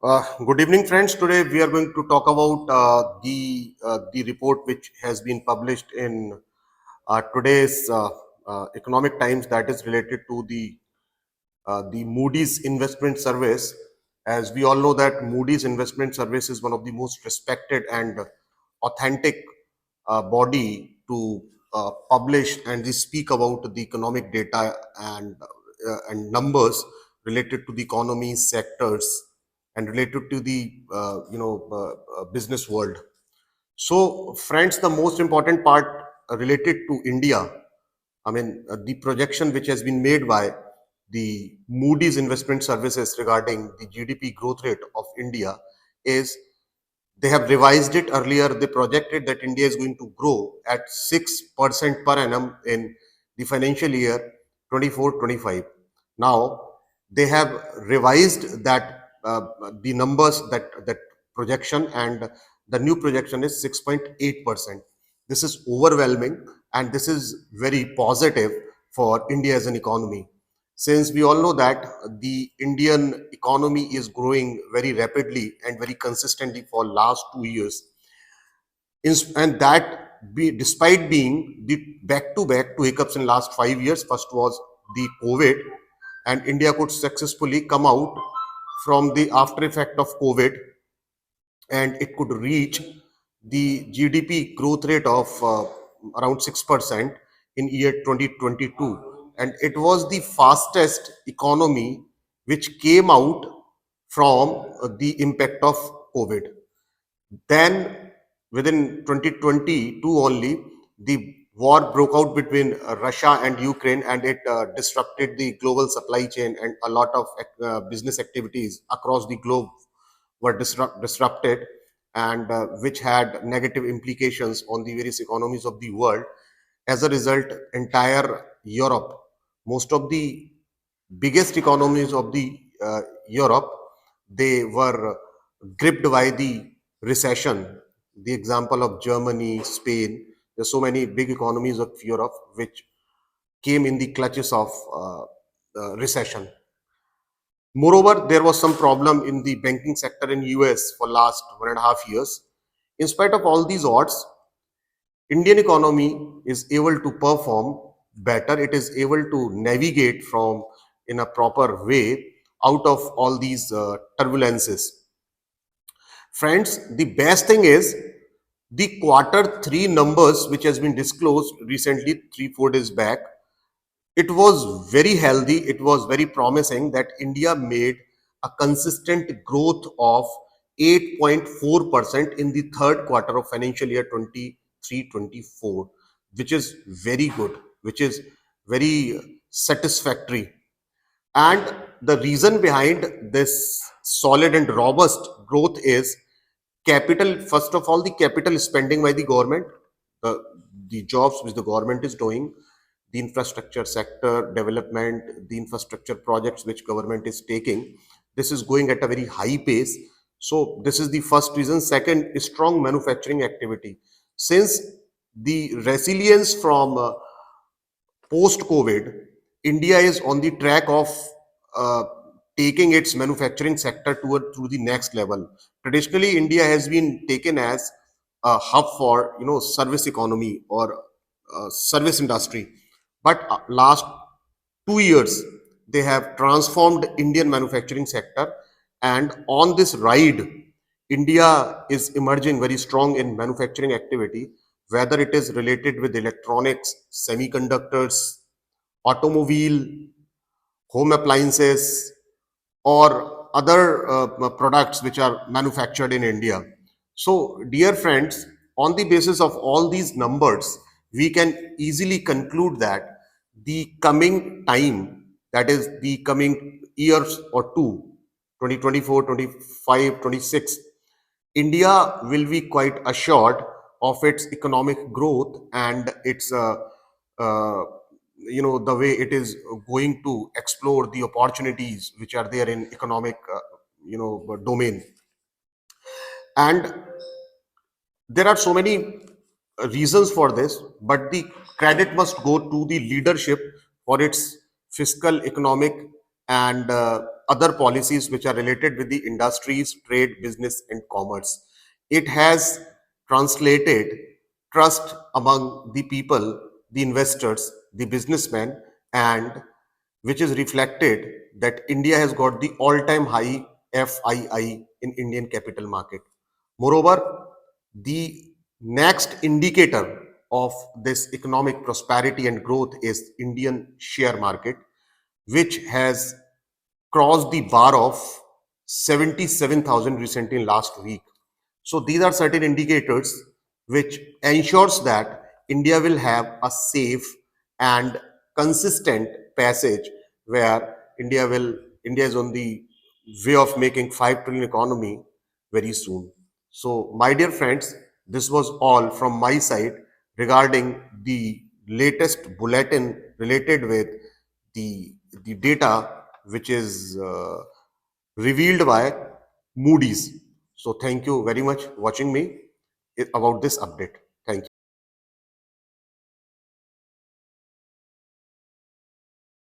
Good evening, friends. Today we are going to talk about the report which has been published in today's Economic Times, that is related to the Moody's investment service. As we all know that Moody's investment service is one of the most respected and authentic body to publish and they speak about the economic data and numbers related to the economy sectors and related to the business world. So, friends, the most important part related to India, the projection which has been made by the Moody's Investment Services regarding the GDP growth rate of India is they have revised it earlier. They projected that India is going to grow at 6% per annum in the financial year 24-25. Now, they have revised the numbers that projection, and the new projection is 6.8%. This is overwhelming and this is very positive for India as an economy, since we all know that the Indian economy is growing very rapidly and very consistently for last 2 years. And that despite being the back to back two hiccups in last 5 years. First was the COVID, and India could successfully come out from the after effect of COVID, and it could reach the GDP growth rate of around 6% in year 2022, and it was the fastest economy which came out from the impact of COVID. Then, within 2022 only, the war broke out between Russia and Ukraine, and it disrupted the global supply chain, and a lot of business activities across the globe were disrupted, and which had negative implications on the various economies of the world. As a result, entire Europe, most of the biggest economies of the Europe, they were gripped by the recession. The example of Germany, Spain, there's so many big economies of Europe which came in the clutches of recession. Moreover, there was some problem in the banking sector in US for last 1.5 years. In spite of all these odds, Indian economy is able to perform better. It is able to navigate from in a proper way out of all these turbulences. Friends, the best thing is the quarter 3 numbers which has been disclosed recently, 3-4 days back. It was very healthy. It was very promising that India made a consistent growth of 8.4% in the third quarter of financial year 23-24, which is very good, which is very satisfactory. And the reason behind this solid and robust growth is capital. First of all, the capital spending by the government, the, the jobs which the government is doing, the infrastructure sector development, the infrastructure projects which government is taking, this is going at a very high pace. So this is the first reason. Second is strong manufacturing activity. Since the resilience from post COVID, India is on the track of uh, taking its manufacturing sector through the next level. Traditionally, India has been taken as a hub for service economy or service industry, but last 2 years they have transformed Indian manufacturing sector, and on this ride, India is emerging very strong in manufacturing activity, whether it is related with electronics, semiconductors, automobile, home appliances, or other products which are manufactured in India. So, dear friends, on the basis of all these numbers, we can easily conclude that the coming time, that is the coming years or two, 2024, 25, 26, India will be quite assured of its economic growth and its uh, the way it is going to explore the opportunities which are there in economic domain. And there are so many reasons for this, but the credit must go to the leadership for its fiscal, economic, and other policies which are related with the industries, trade, business, and commerce. It has translated trust among the people, the investors, the businessmen, and which is reflected that India has got the all-time high FII in Indian capital market. Moreover, the next indicator of this economic prosperity and growth is Indian share market, which has crossed the bar of 77,000 recently in last week. So these are certain indicators which ensures that India will have a safe and consistent passage where India is on the way of making 5 trillion economy very soon. So my dear friends, this was all from my side regarding the latest bulletin related with the data which is revealed by Moody's. So thank you very much watching me about this update.